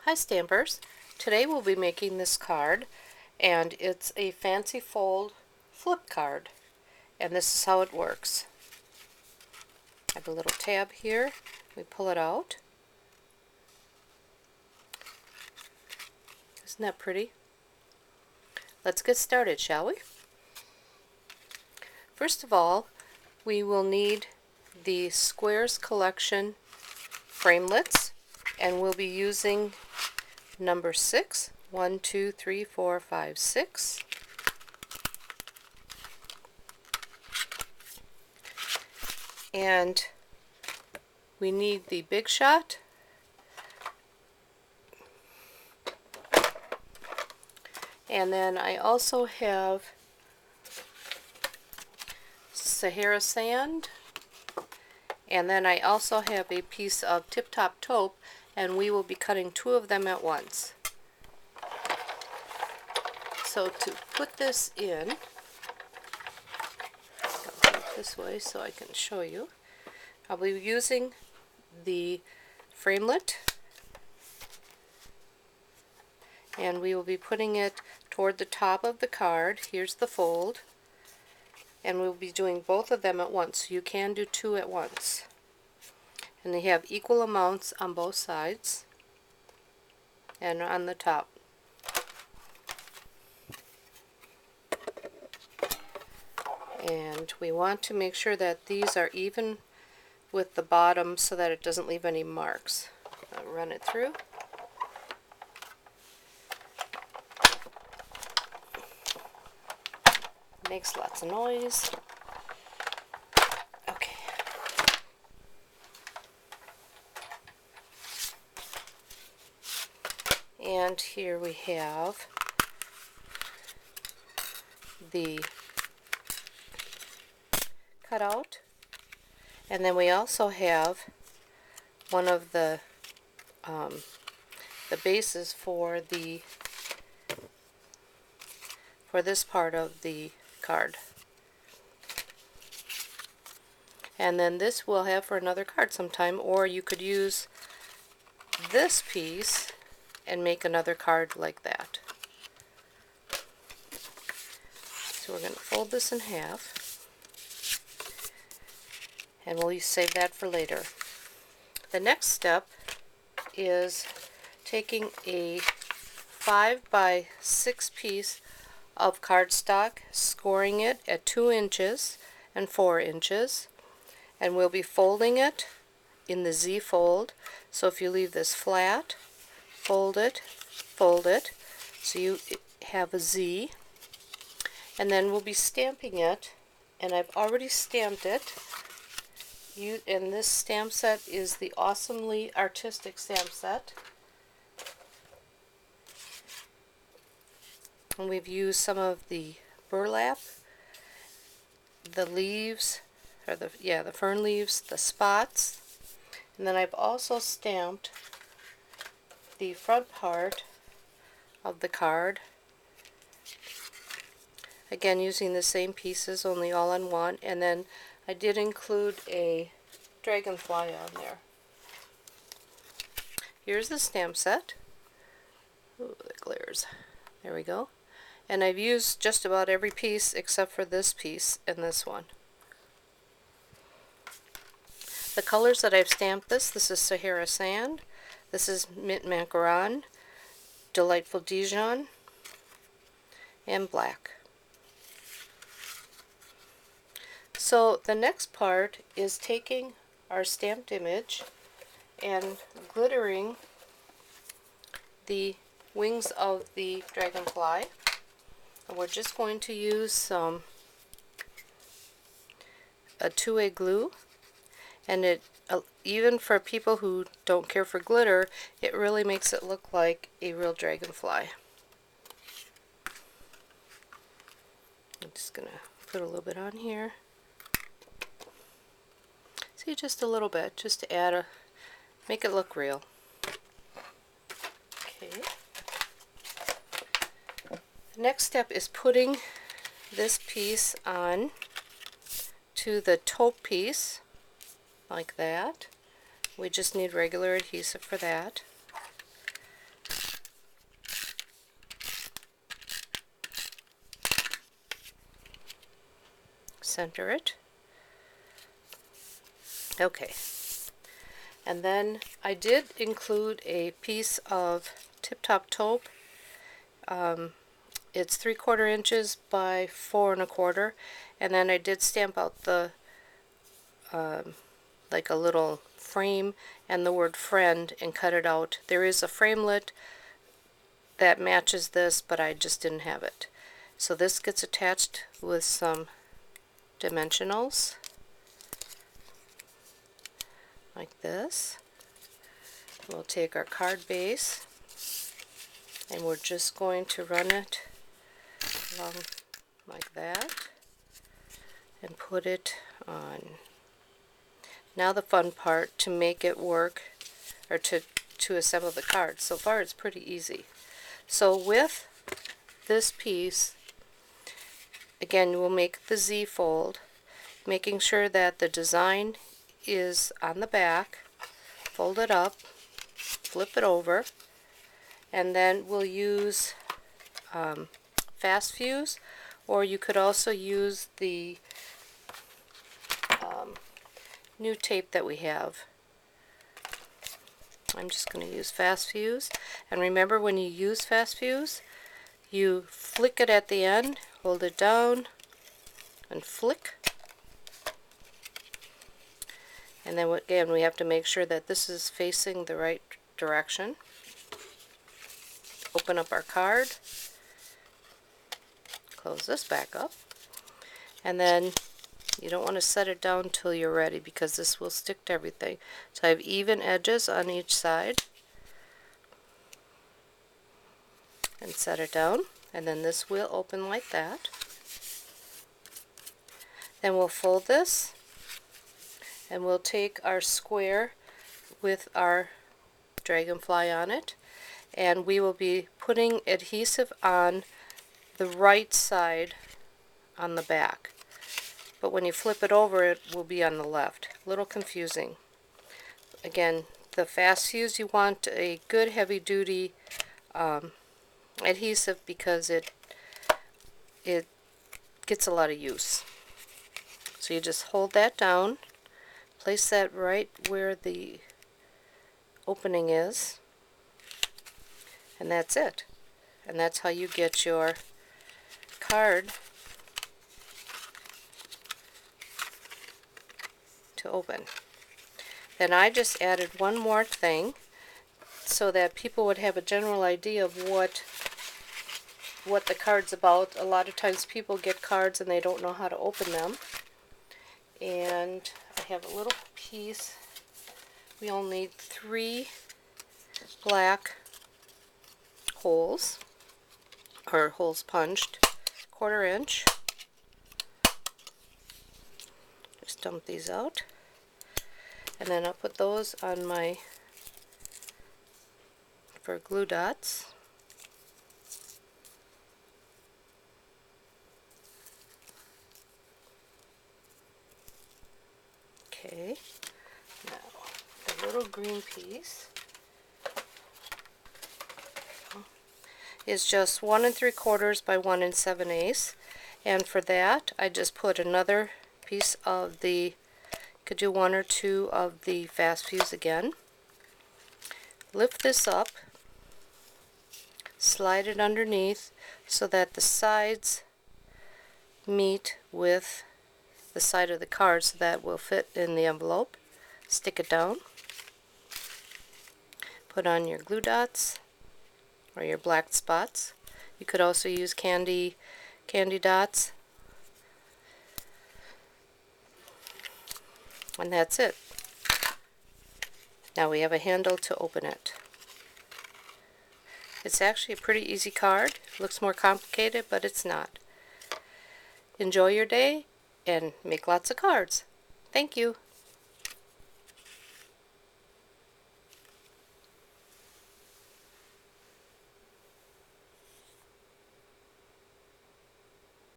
Hi Stampers! Today we'll be making this card, and it's a fancy fold flip card, and this is how it works. I have a little tab here. We pull it out. Isn't that pretty? Let's get started, shall we? First of all, we will need the Squares Collection framelits, and we'll be using number 6. 1, 2, 3, 4, 5, 6. And we need the Big Shot, and then I also have Sahara Sand, and then I also have a piece of Tip Top Taupe, and we will be cutting 2 of them at once. So to put this in, I'll do it this way so I can show you. I'll be using the framelit, and we will be putting it toward the top of the card. Here's the fold, and we'll be doing both of them at once. You can do 2 at once, and they have equal amounts on both sides and on the top. And we want to make sure that these are even with the bottom so that it doesn't leave any marks. I'll run it through. Makes lots of noise. Okay. And here we have the cutout, and then we also have one of the bases for this part of the card, and then this we'll have for another card sometime, or you could use this piece and make another card like that. So we're going to fold this in half, and we'll save that for later. The next step is taking a 5 by 6 piece of cardstock, scoring it at 2 inches and 4 inches, and we'll be folding it in the Z fold. So if you leave this flat, fold it, so you have a Z, and then we'll be stamping it, and I've already stamped it. And this stamp set is the Awesomely Artistic stamp set. And we've used some of the burlap, the leaves, or the fern leaves, the spots, and then I've also stamped the front part of the card. Again, using the same pieces, only all on one, and then I did include a dragonfly on there. Here's the stamp set. Ooh, it glares. There we go. And I've used just about every piece except for this piece and this one. The colors that I've stamped this is Sahara Sand, this is Mint Macaron, Delightful Dijon, and black. So the next part is taking our stamped image and glittering the wings of the dragonfly. And we're just going to use a 2A glue, and it even for people who don't care for glitter, it really makes it look like a real dragonfly. I'm just gonna put a little bit on here. See, just a little bit, just to make it look real. Okay. The next step is putting this piece on to the taupe piece, like that. We just need regular adhesive for that. center it. Okay. And then I did include a piece of Tip Top taupe. It's 3/4 inches by 4 1/4, and then I did stamp out the like a little frame and the word friend and cut it out. There is a framelit that matches this, but I just didn't have it. So this gets attached with some dimensionals like this. We'll take our card base and we're just going to run it along like that and put it on. Now the fun part, to make it work, or to assemble the card. So far it's pretty easy. So with this piece, again, we'll make the Z fold, making sure that the design is on the back. Fold it up, flip it over, and then we'll use fast fuse, or you could also use the new tape that we have. I'm just going to use fast fuse, and remember, when you use fast fuse, you flick it at the end, hold it down and flick, and then again we have to make sure that this is facing the right direction. Open up our card, close this back up, and then you don't want to set it down till you're ready, because this will stick to everything. So I have even edges on each side, and set it down, and then this will open like that. Then we'll fold this, and we'll take our square with our dragonfly on it, and we will be putting adhesive on the right side on the back. But when you flip it over, it will be on the left. A little confusing. Again, the fast fuse, you want a good heavy-duty adhesive, because it gets a lot of use. So you just hold that down, place that right where the opening is, and that's it. And that's how you get your card to open. Then I just added one more thing so that people would have a general idea of what the card's about. A lot of times people get cards and they don't know how to open them. And I have a little piece. We only need 3 black holes, or holes punched, 1/4 inch. Just dump these out, and then I'll put those on my, for glue dots. Okay, now the little green piece is just 1 3/4 by 1 7/8, and for that I just put another piece of the, could do 1 or 2 of the fast fuse again. Lift this up, slide it underneath so that the sides meet with the side of the card, so that will fit in the envelope. Stick it down, put on your glue dots or your black spots. You could also use candy dots, and that's it. Now we have a handle to open it. It's actually a pretty easy card. It looks more complicated, but it's not. Enjoy your day and make lots of cards. Thank you.